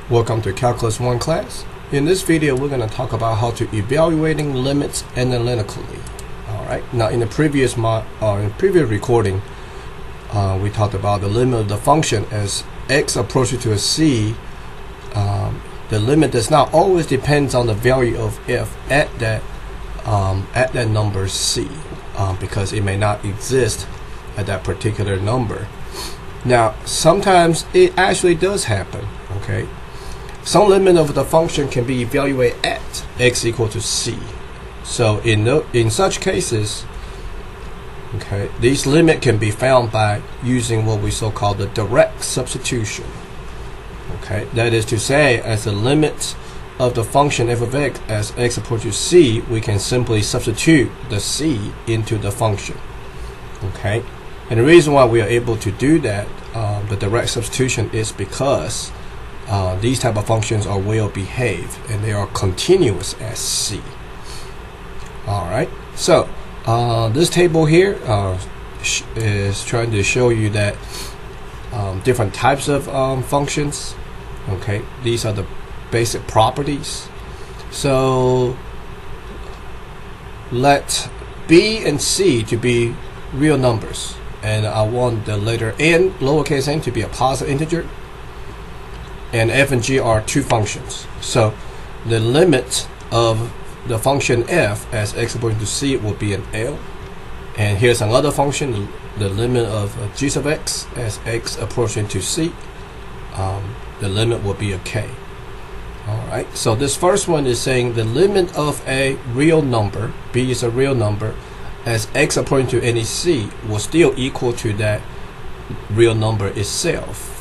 Welcome to Calculus 1 class. In this video, we're going to talk about how to evaluating limits analytically. Alright, now in the previous recording, we talked about the limit of the function as x approaches to a c. The limit does not always depend on the value of f at that number c, because it may not exist at that particular number. Now, sometimes it actually does happen. Okay, some limit of the function can be evaluated at x equal to c. So in such cases, okay, these limit can be found by using what we so-called the direct substitution. Okay, that is to say, as the limit of the function f of x as x approaches c, we can simply substitute the c into the function. Okay, and the reason why we are able to do that, the direct substitution, is because these type of functions are well behaved and they are continuous as c. Alright, so this table here is trying to show you that different types of functions. Okay, these are the basic properties. So let b and c to be real numbers, and I want the letter n, lowercase n, to be a positive integer, and f and g are two functions. So the limit of the function f as x approaching to c will be an L, and here's another function, the limit of g sub x as x approaching to c, the limit will be a k. Alright, so this first one is saying the limit of a real number, b is a real number, as x approaching to any c will still equal to that real number itself.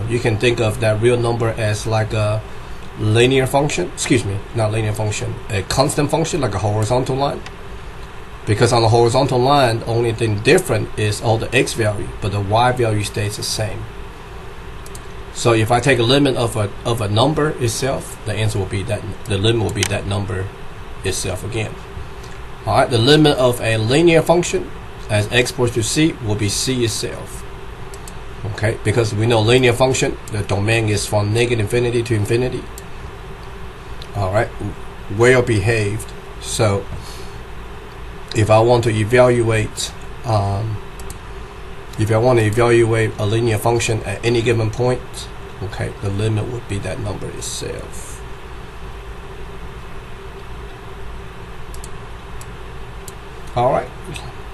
You can think of that real number as like a linear function, not linear function, a constant function, like a horizontal line. Because on the horizontal line, the only thing different is all the x value, but the y value stays the same. So if I take a limit of a number itself, the answer will be that the limit will be that number itself again. Alright, the limit of a linear function as x approaches to c will be c itself. Okay, because we know linear function, the domain is from negative infinity to infinity. Alright, well behaved. So if I want to evaluate a linear function at any given point, okay, the limit would be that number itself. Alright,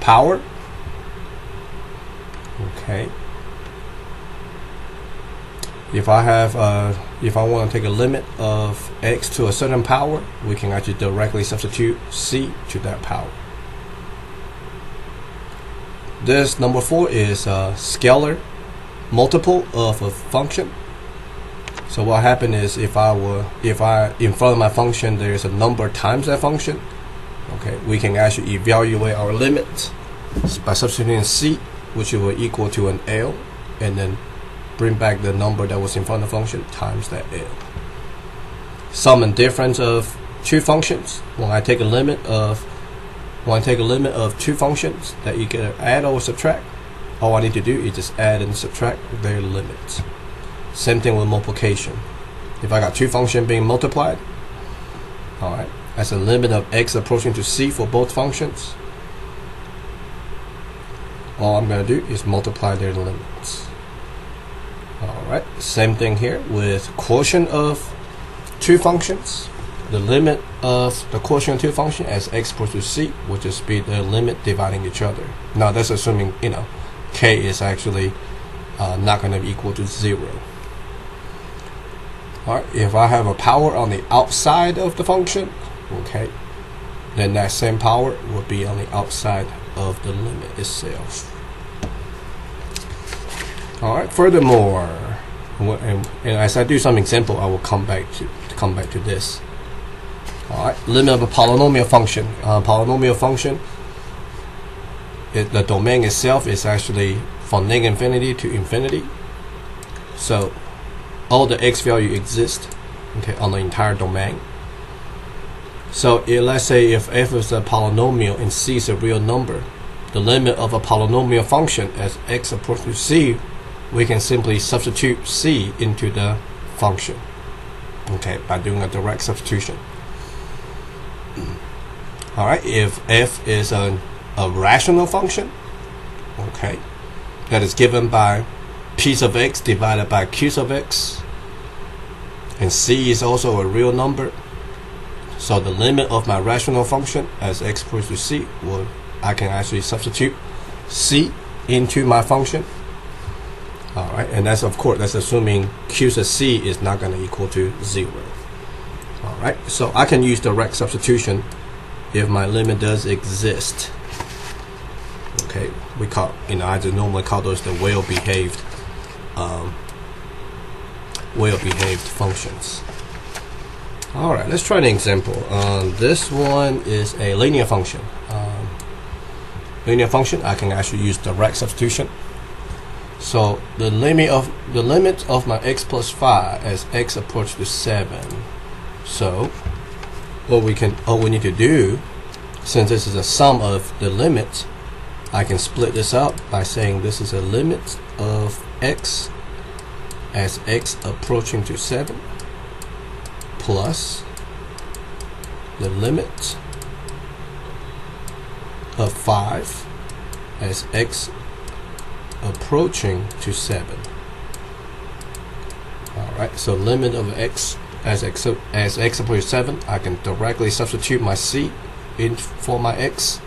power. Okay, if I want to take a limit of x to a certain power, we can actually directly substitute c to that power. This number 4 is a scalar multiple of a function. So what happened is, if in front of my function there is a number times that function, okay, we can actually evaluate our limit by substituting c, which will equal to an L, and then bring back the number that was in front of the function times that L. Sum and difference of two functions. When I take a limit of two functions that you can add or subtract, all I need to do is just add and subtract their limits. Same thing with multiplication. If I got two functions being multiplied, alright, as a limit of x approaching to c for both functions, all I'm going to do is multiply their limits. Alright, same thing here with quotient of two functions. The limit of the quotient of two functions as x approaches to c will just be the limit dividing each other. Now that's assuming, k is actually not going to be equal to 0. Alright, if I have a power on the outside of the function, okay, then that same power will be on the outside of the limit itself. Alright, furthermore, and as I do some example, I will come back to this. Alright, limit of a polynomial function. Polynomial function, the domain itself is actually from negative infinity to infinity. So all the x value exist, okay, on the entire domain. So let's say if f is a polynomial and c is a real number, the limit of a polynomial function as x approaches to c, we can simply substitute c into the function. okay, by doing a direct substitution. All right, if f is a rational function, okay, that is given by p sub x divided by q sub x, and c is also a real number, so the limit of my rational function as x equals to c, well, I can actually substitute c into my function. All right, and that's, of course, that's assuming q sub c is not going to equal to 0. All right, so I can use direct substitution if my limit does exist. Okay, we call, I just normally call those the well-behaved functions. All right, let's try an example. This one is a linear function. Linear function, I can actually use direct substitution. So the limit of my x plus 5 as x approaches to 7. So all we need to do, since this is a sum of the limits, I can split this up by saying this is a limit of x as x approaching to 7 plus the limit of 5 as x approaching to 7. Alright, so limit of x as x approaches 7, I can directly substitute my c in for my x.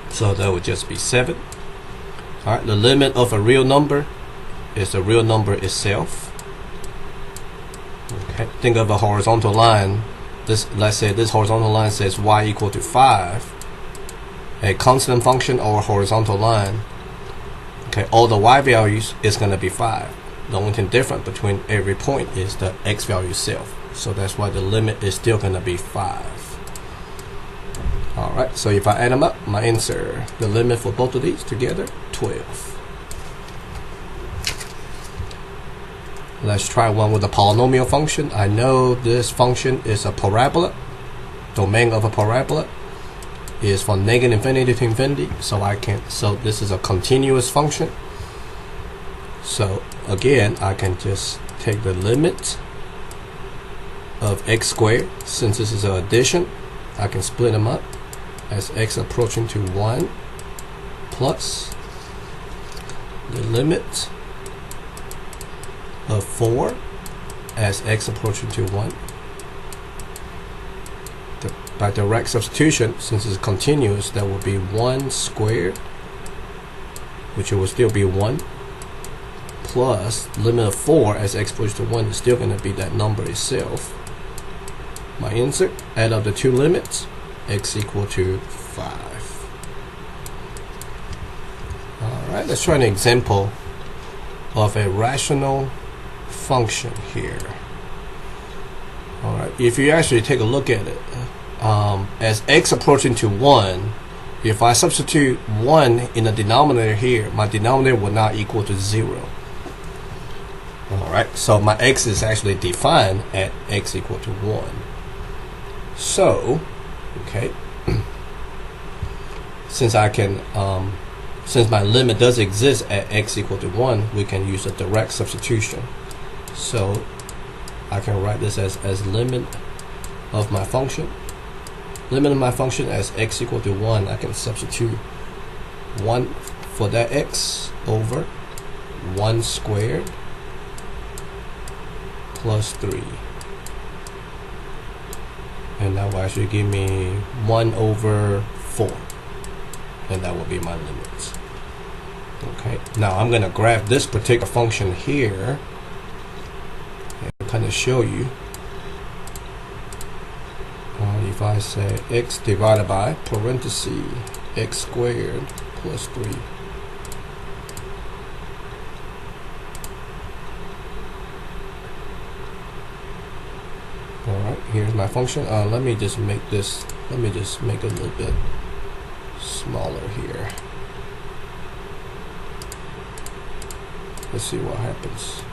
So that would just be 7. Alright, the limit of a real number is the real number itself. Okay, think of a horizontal line. Let's say this horizontal line says y equal to 5. A constant function or a horizontal line. Okay, all the y values is going to be 5. The only thing different between every point is the x value itself. So that's why the limit is still going to be 5. Alright, so if I add them up, my answer, the limit for both of these together, 12. Let's try one with a polynomial function. I know this function is a parabola. Domain of a parabola is from negative infinity to infinity, so this is a continuous function. So again, I can just take the limit of x squared. Since this is an addition, I can split them up as x approaching to 1 plus the limit of 4 as x approaching to 1. By direct substitution, since it's continuous, that will be 1 squared, which will still be 1, plus limit of 4 as x approaches to 1 is still going to be that number itself. My answer, add up the two limits, x equal to 5. Alright, let's try an example of a rational function here. Alright, if you actually take a look at it, as x approaching to 1, if I substitute 1 in the denominator here, my denominator will not equal to 0. Alright, so my x is actually defined at x equal to 1. So, okay, since my limit does exist at x equal to 1, we can use a direct substitution. So I can write this as limit of my function. Limit of my function as x equal to 1, I can substitute 1 for that x over 1 squared plus 3. And that will actually give me 1 over 4. And that will be my limit. Okay, now I'm going to graph this particular function here and kind of show you. If I say x divided by parenthesis x squared plus 3. Alright, here's my function. Let me just make it a little bit smaller here. Let's see what happens.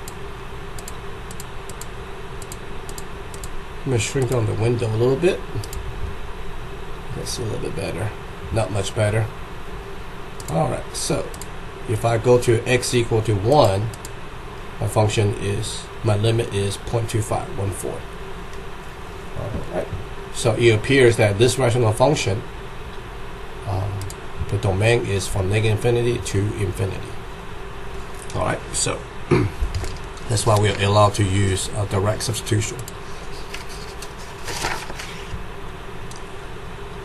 I'm going to shrink down the window a little bit. Let's see, a little bit better. Not much better. Alright, so if I go to x equal to 1, my limit is 0.2514. Alright, so it appears that this rational function, the domain is from -infinity to infinity. Alright, so that's why we are allowed to use direct substitution.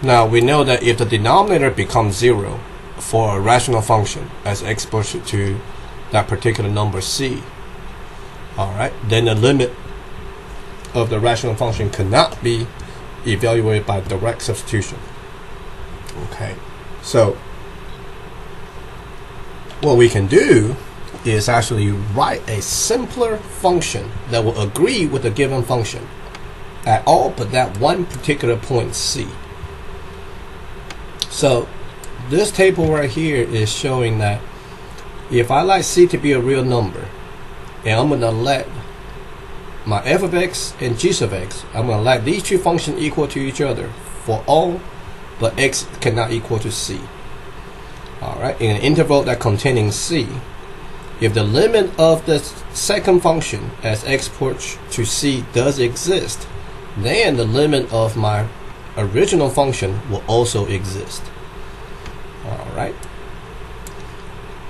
Now we know that if the denominator becomes 0 for a rational function as exposed to that particular number c, alright, then the limit of the rational function cannot be evaluated by direct substitution. Okay, so what we can do is actually write a simpler function that will agree with the given function at all but that one particular point c. So this table right here is showing that if I like c to be a real number, and I'm going to let my f of x and g sub x, I'm going to let these two functions equal to each other for all but x cannot equal to c. Alright, in an interval that containing c, if the limit of the second function as x approaches to c does exist, then the limit of my original function will also exist. Alright,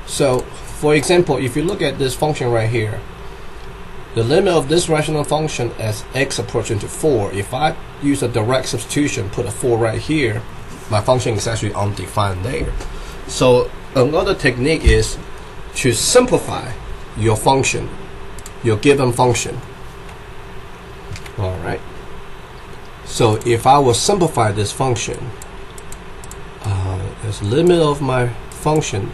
so for example, if you look at this function right here, the limit of this rational function as x approaching to 4, if I use a direct substitution, put a 4 right here, my function is actually undefined there. So another technique is to simplify your function, your given function. Alright, so if I will simplify this function, as limit of my function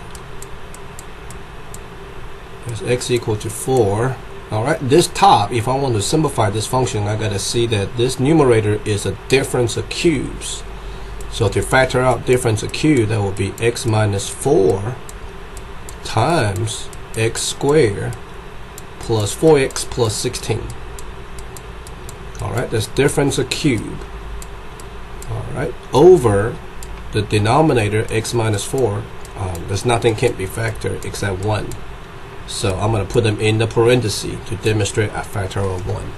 as x equal to 4. Alright, this top, if I want to simplify this function, I gotta see that this numerator is a difference of cubes. So to factor out difference of cube, that will be x minus 4 times x squared plus 4x plus 16. Alright, that's difference of cube. Alright, over the denominator x minus 4, there's nothing can't be factored except 1. So I'm going to put them in the parenthesis to demonstrate a factorial of 1.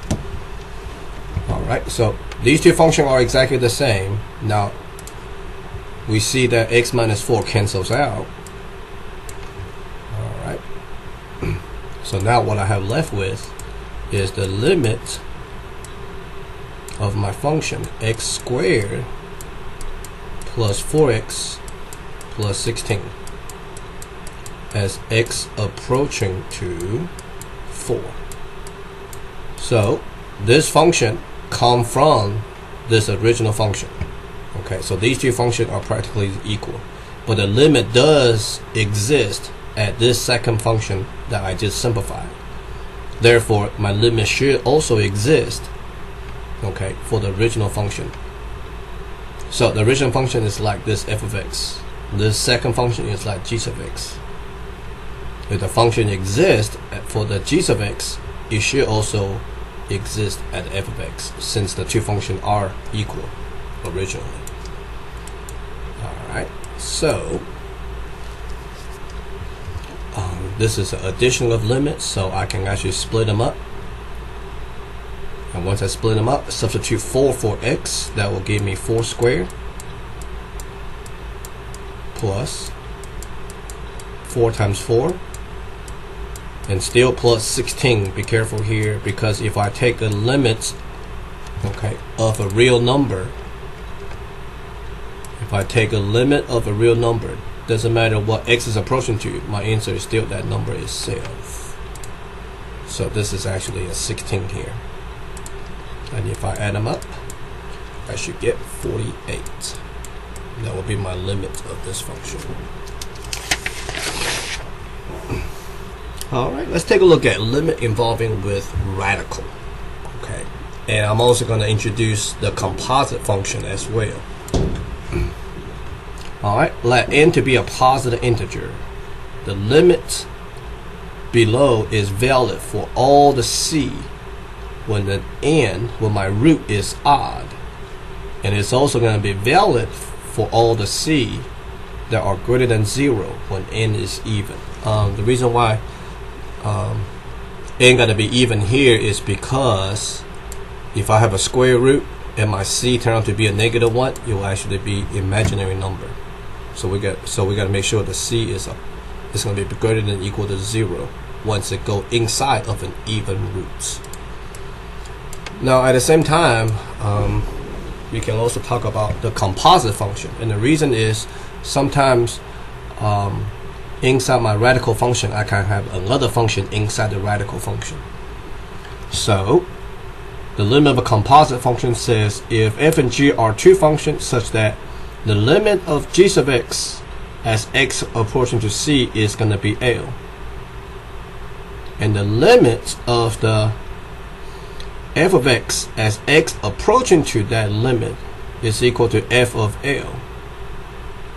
Alright, so these two functions are exactly the same. Now we see that x minus 4 cancels out. Alright, so now what I have left with is the limit of my function x squared plus 4x plus 16 as x approaching to 4. So this function comes from this original function. Okay, so these two functions are practically equal, but the limit does exist at this second function that I just simplified. Therefore my limit should also exist, okay, for the original function. So the original function is like this f of x. This second function is like g sub x. If the function exists for the g sub x, it should also exist at f of x, since the two functions are equal originally. Alright, so this is an addition of limits, so I can actually split them up. And once I split them up, substitute 4 for x, that will give me 4 squared plus 4 times 4, and still plus 16. Be careful here, because if I take the limits, okay, of a real number, if I take a limit of a real number, doesn't matter what x is approaching to, my answer is still that number itself. So this is actually a 16 here. And if I add them up, I should get 48. That will be my limit of this function. Alright, let's take a look at limit involving with radical. Okay, and I'm also going to introduce the composite function as well. Alright, let n to be a positive integer. The limit below is valid for all the c when the n, when my root is odd, and it's also going to be valid for all the c that are greater than 0 when n is even. The reason why ain't gonna be even here is because if I have a square root and my c turn out to be a -1, it will actually be imaginary number. So we gotta make sure the c is going to be greater than or equal to 0 once it go inside of an even root. Now at the same time, we can also talk about the composite function, and the reason is sometimes inside my radical function I can have another function inside the radical function. So the limit of a composite function says if f and g are two functions such that the limit of g sub x as x approaching to c is going to be L, and the limit of the f of x as x approaching to that limit is equal to f of L.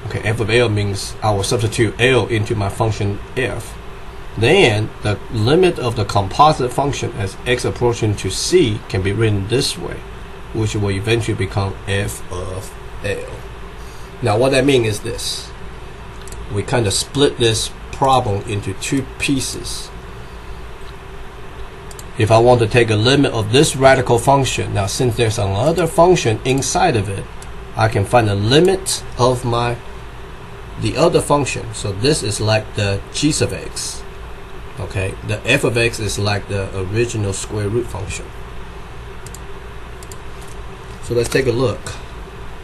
Okay, f of L means I will substitute L into my function f. Then the limit of the composite function as x approaching to c can be written this way, which will eventually become f of L. Now what that means is this. We kind of split this problem into two pieces. If I want to take a limit of this radical function, now since there's another function inside of it, I can find the limit of the other function. So this is like the g sub x. Okay, the f of x is like the original square root function. So let's take a look.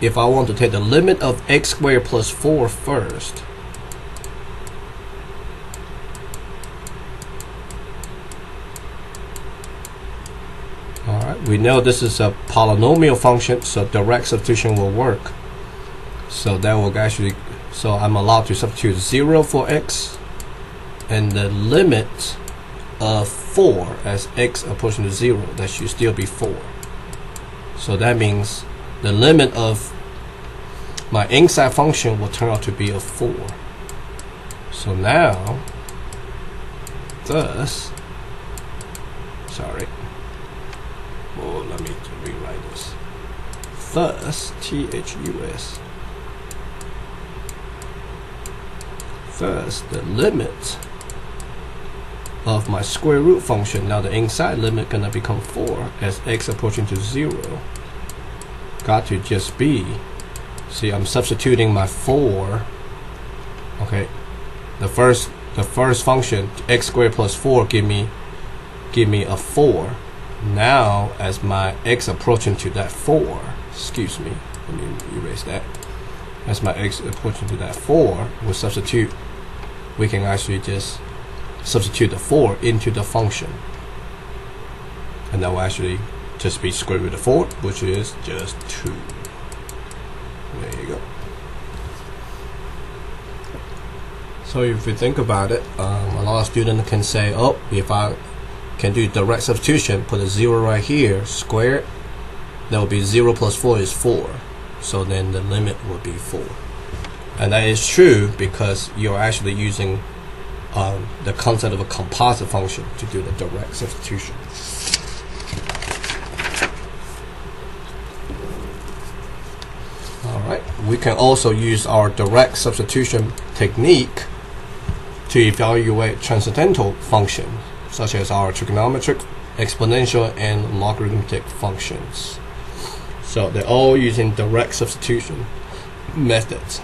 If I want to take the limit of x squared plus 4 first, alright, we know this is a polynomial function, so direct substitution will work. So that will actually, so I'm allowed to substitute 0 for x, and the limit of 4 as x approaching to 0, that should still be 4. So that means the limit of my inside function will turn out to be a 4. So now, thus, sorry, oh, let me rewrite this. Thus, THUS. Thus, the limit of my square root function, now the inside limit gonna become 4 as x approaching to 0, got to just be, see, I'm substituting my 4. Okay, the first function, x squared plus 4, give me a 4. Now as my x approaching to that 4, excuse me, let me erase that. As my x approaching to that 4, we'll substitute, we can actually just substitute the 4 into the function, and that will actually just be square root of 4, which is just 2. There you go. So if you think about it, a lot of students can say, oh, if I can do direct substitution, put a 0 right here, square, that will be 0 plus 4 is 4. So then the limit will be 4. And that is true because you're actually using the concept of a composite function to do the direct substitution. Alright, we can also use our direct substitution technique to evaluate transcendental functions, such as our trigonometric, exponential, and logarithmic functions. So they're all using direct substitution methods.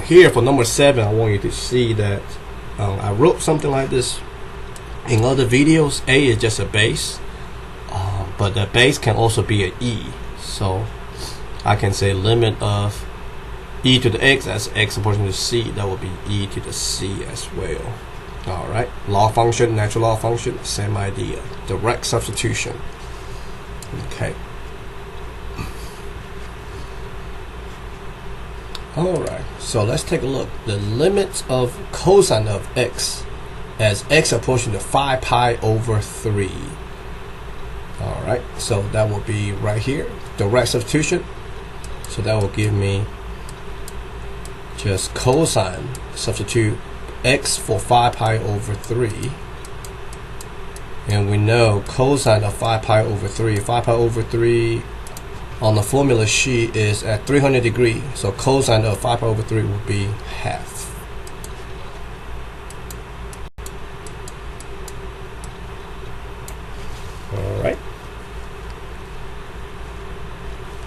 Here for number 7, I want you to see that I wrote something like this in other videos. A is just a base, but the base can also be an e. So I can say limit of e to the x as x approaching to c, that will be e to the c as well. Alright, log function, natural log function, same idea. Direct substitution. Okay. Alright, so let's take a look. The limit of cosine of x as x approaching to 5 pi over 3. Alright, so that will be right here. Direct substitution. So that will give me just cosine, substitute x for 5 pi over 3. And we know cosine of 5 pi over 3. 5 pi over 3 on the formula sheet is at 300 degrees. So cosine of 5 pi over 3 will be half.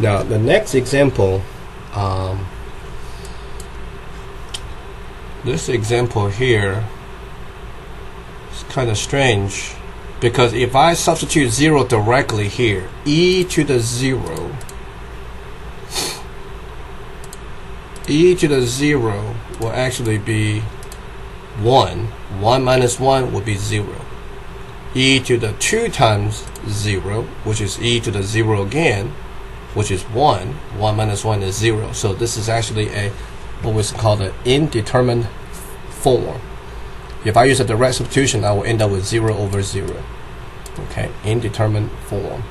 Now the next example, this example here is kind of strange, because if I substitute 0 directly here, e to the 0 will actually be 1. 1 minus 1 will be 0. E to the 2 times 0, which is e to the 0 again, which is 1. 1 minus 1 is 0. So this is actually what we call an indeterminate form. If I use a direct substitution, I will end up with 0 over 0. Okay, indeterminate form.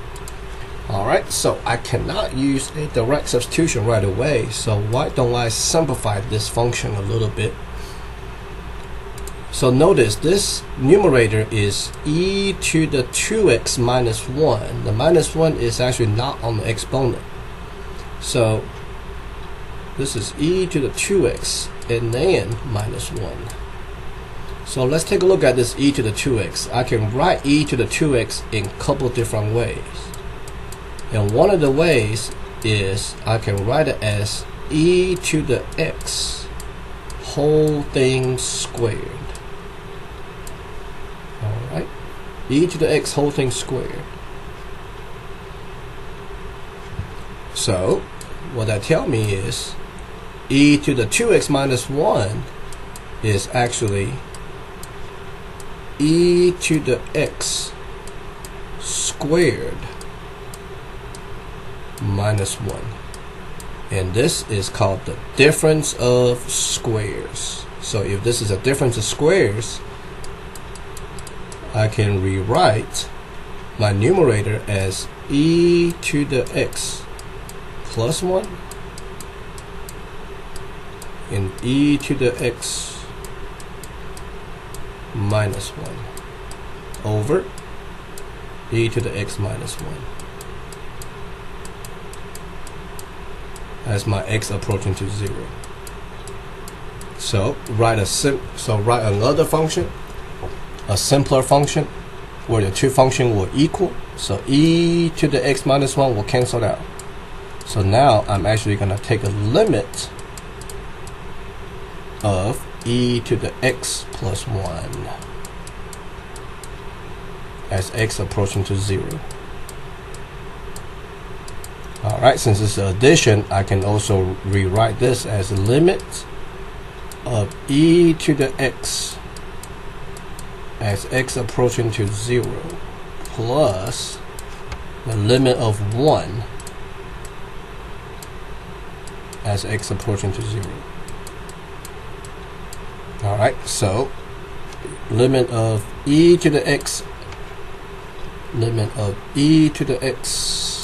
Alright, so I cannot use a direct substitution right away, so why don't I simplify this function a little bit? So notice this numerator is e to the 2x minus 1. The minus 1 is actually not on the exponent. So this is e to the 2x and then minus 1. So let's take a look at this e to the 2x. I can write e to the 2x in a couple different ways. And one of the ways is I can write it as e to the x whole thing squared. Alright, e to the x whole thing squared. So what that tells me is e to the 2x minus 1 is actually e to the x squared minus 1. And this is called the difference of squares. So if this is a difference of squares, I can rewrite my numerator as e to the x plus 1 and e to the x minus 1 over e to the x minus 1 as my x approaching to 0. So write another function, a simpler function where the two functions will equal. So e to the x minus 1 will cancel out. So now I'm actually going to take a limit of e to the x plus 1 as x approaching to 0. Alright, since it's addition, I can also rewrite this as a limit of e to the x as x approaching to 0 plus the limit of 1 as x approaching to 0. Alright, so limit of e to the x, limit of e to the x.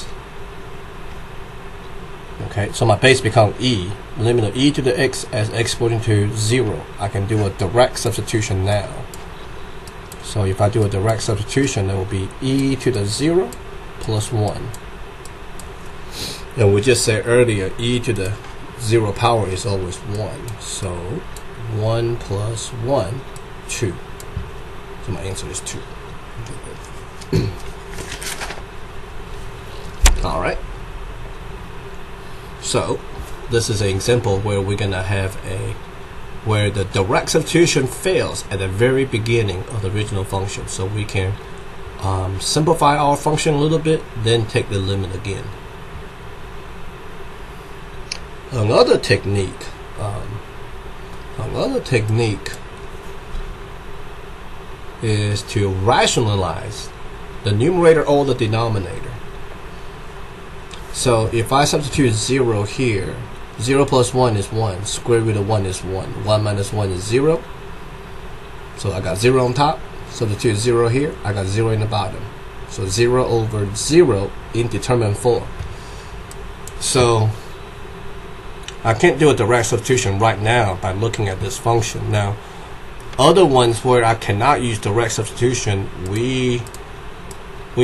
Okay, so my base becomes e, limit of e to the x as x approaching to 0. I can do a direct substitution now. So if I do a direct substitution, it will be e to the 0 plus 1. And we just said earlier, e to the 0 power is always 1. So 1 plus 1, 2. So my answer is 2. Alright. So this is an example where we're going to have where the direct substitution fails at the very beginning of the original function. So we can simplify our function a little bit, then take the limit again. Another technique is to rationalize the numerator or the denominator. So if I substitute 0 here, 0 plus 1 is 1, square root of 1 is 1, 1 minus 1 is 0. So I got 0 on top, substitute 0 here, I got 0 in the bottom. So 0 over 0 indeterminate form. So I can't do a direct substitution right now by looking at this function. Now, other ones where I cannot use direct substitution, we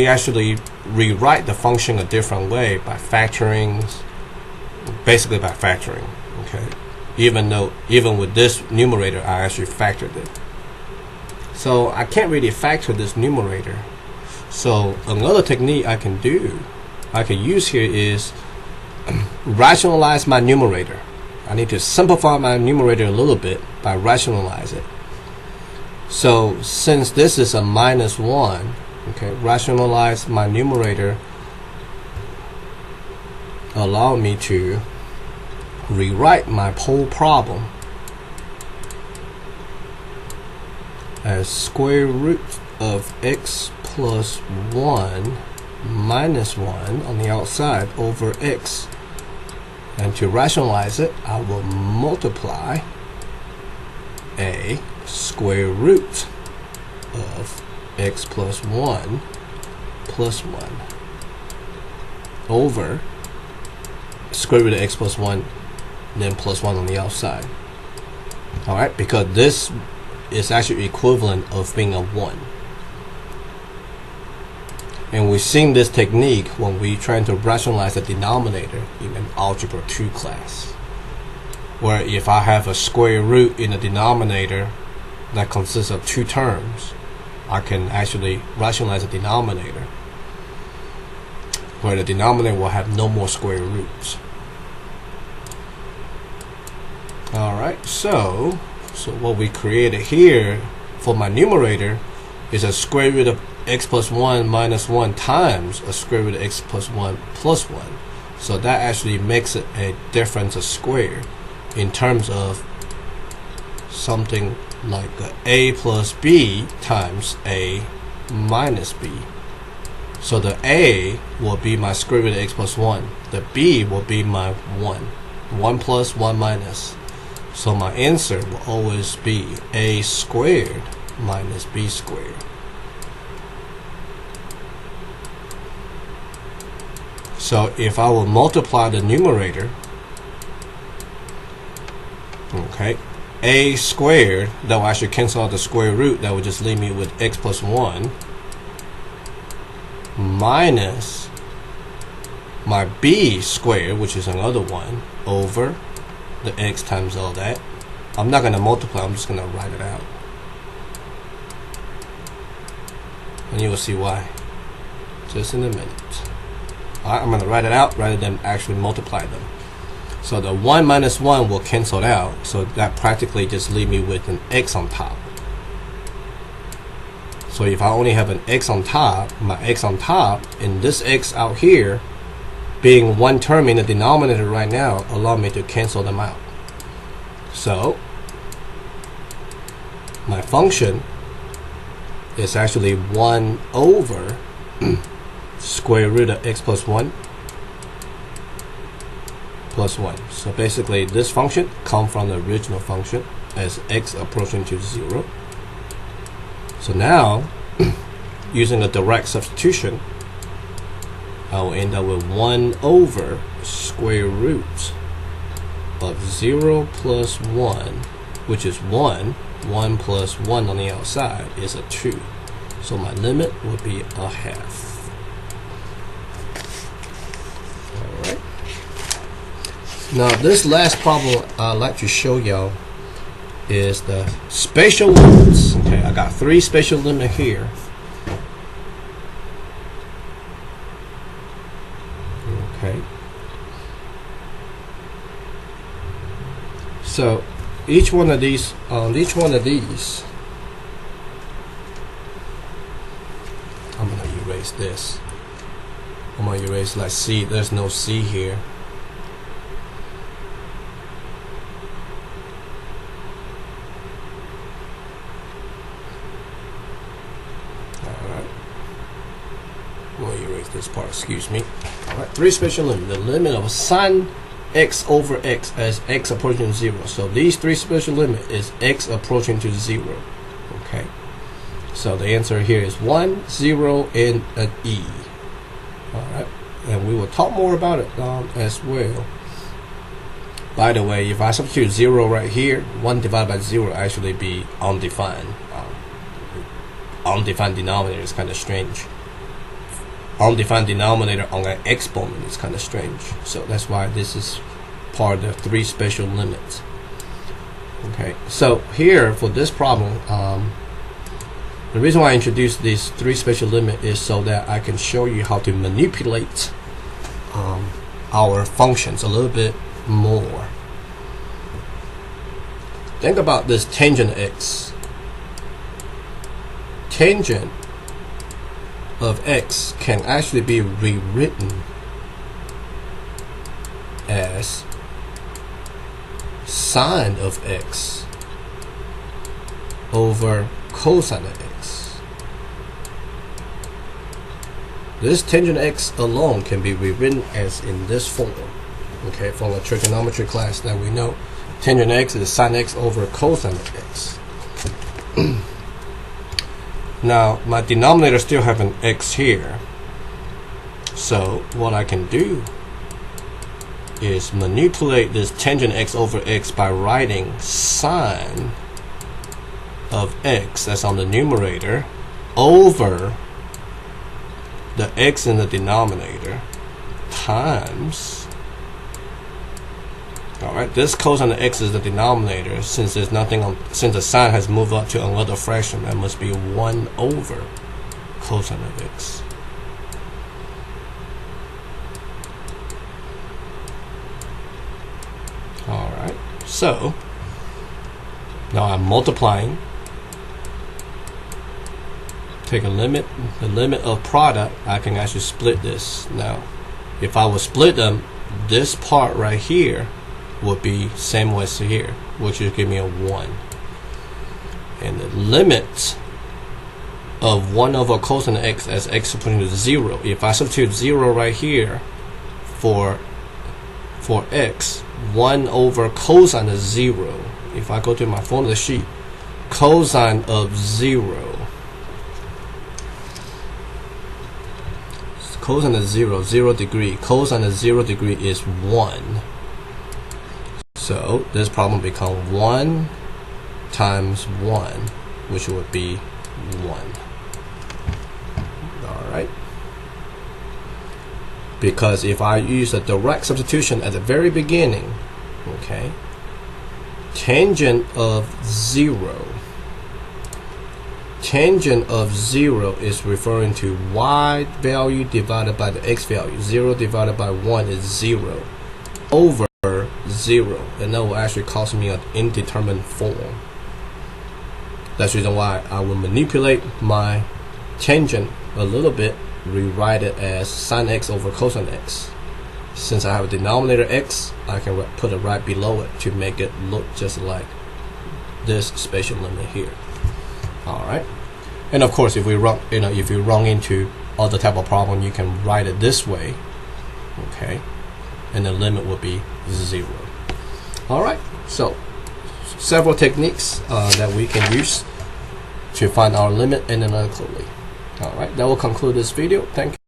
actually rewrite the function a different way by factoring, basically by factoring. Okay, even with this numerator, I actually factored it. So I can't really factor this numerator. So another technique I can use here is rationalize my numerator. I need to simplify my numerator a little bit by rationalize it. So since this is a -1, okay, rationalize my numerator allow me to rewrite my whole problem as square root of x plus 1 minus 1 on the outside over x. And to rationalize it, I will multiply a square root of x plus 1 plus 1 over square root of x plus 1, then plus 1 on the outside. Alright, because this is actually equivalent of being a 1. And we've seen this technique when we're trying to rationalize a denominator in an Algebra 2 class, where if I have a square root in a denominator that consists of 2 terms, I can actually rationalize a denominator where the denominator will have no more square roots. Alright, so what we created here for my numerator is a square root of x plus 1 minus 1 times a square root of x plus 1 plus 1. So that actually makes it a difference of square in terms of something like a plus b times a minus b. So the a will be my square root of x plus 1. The b will be my 1. 1 plus 1 minus. So my answer will always be a squared minus b squared. So if I will multiply the numerator, okay, a squared, that will actually cancel out the square root, that will just leave me with x plus 1 minus my b squared, which is another 1, over the x times all that. I'm not going to multiply, I'm just going to write it out. And you will see why just in a minute. Alright, I'm going to write it out rather than actually multiply them. So the 1 minus 1 will cancel out, so that practically just leave me with an x on top. So if I only have an x on top, my x on top, and this x out here being one term in the denominator right now, allow me to cancel them out. So my function is actually 1 over square root of x plus 1 plus 1. So basically this function comes from the original function as x approaching to 0. So now using a direct substitution, I will end up with 1 over square root of 0 plus 1, which is 1. 1 plus 1 on the outside is a 2. So my limit would be a half. Alright. Now this last problem I'd like to show y'all is the spatial limits. Okay, I got 3 spatial limits here. Okay. So each one of these, I'm gonna erase this. I'm gonna erase like C. There's no C here. Alright. I'm gonna erase this part, excuse me. Alright, 3 spatial limits. The limit of sine x over x as x approaching to 0. So these 3 spatial limit is x approaching to 0. Okay. So the answer here is 1, 0, and an e. Alright. And we will talk more about it as well. By the way, if I substitute 0 right here, 1 divided by 0 actually be undefined. Undefined denominator is kind of strange. Undefined denominator on an exponent is kind of strange. So that's why this is part of the 3 spatial limits. Okay, so here for this problem, the reason why I introduced these 3 spatial limits is so that I can show you how to manipulate our functions a little bit more. Think about this tangent x. Tangent of x can actually be rewritten as sine of x over cosine of x. This tangent x alone can be rewritten as in this form. Okay, from a trigonometry class that we know, tangent x is sine x over cosine of x. Now, my denominator still have an x here. So, what I can do is manipulate this tangent x over x by writing sine of x, that's on the numerator, over the x in the denominator times, alright, this cosine of x is the denominator. Since there's nothing on, since the sign has moved up to another fraction, that must be 1 over cosine of x. Alright, so now I'm multiplying. Take a limit, the limit of product, I can actually split this. Now, if I would split them, this part right here would be same as here, which would give me a 1. And the limit of 1 over cosine of x as x equal to 0. If I substitute 0 right here for x, 1 over cosine of 0. If I go to my formula sheet, cosine of 0. Cosine of 0, 0 degree. Cosine of 0 degree is 1. So this problem becomes 1 times 1, which would be 1. Alright. Because if I use a direct substitution at the very beginning, okay, tangent of 0. Tangent of 0 is referring to y value divided by the x value. 0 divided by 1 is 0 over 0, and that will actually cost me an indeterminate form. That's the reason why I will manipulate my tangent a little bit, rewrite it as sine x over cosine x. Since I have a denominator x, I can put it right below it to make it look just like this spatial limit here. Alright, and of course, if we run, if you run into other type of problem, you can write it this way, okay, and the limit will be 0. Alright, so several techniques that we can use to find our limit analytically. Alright, that will conclude this video. Thank you.